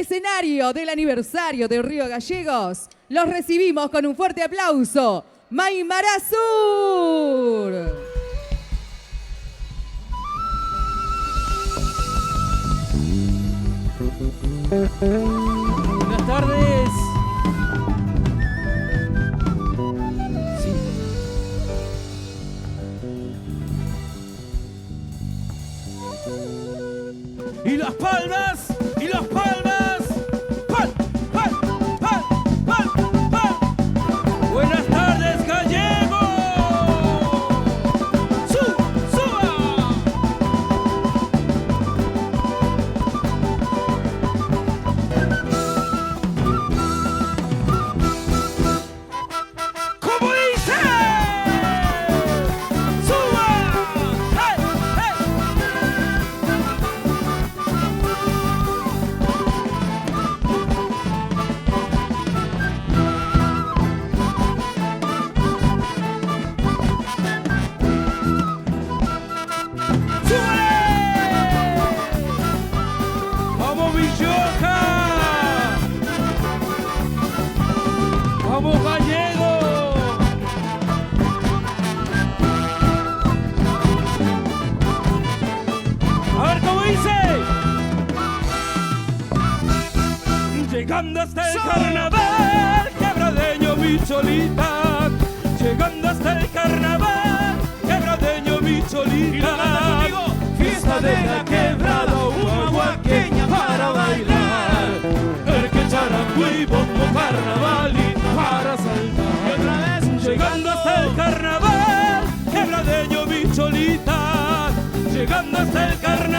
Escenario del aniversario de Río Gallegos, los recibimos con un fuerte aplauso. Maimara Sur. Buenas tardes. Sí. Y las palmas, y las palmas. ¡Pal, pal, pal, pal, pal! Buenas tardes, Gallego. ¡Suba! ¿Cómo dice? ¡Suba! ¡Hey, hey! ¡Súbale! ¡Vamos, Villoja! ¡Vamos, Gallego! A ver cómo dice. Llegando hasta el carnaval, quebradeño mi cholita. Llegando hasta el carnaval, quebradeño mi cholita. Fiesta de la quebrada, una huaqueña para bailar. El que charango y bombo carnaval y para saltar. Y otra vez, llegando hasta el carnaval, quebradeño mi cholita. Llegando hasta el carnaval.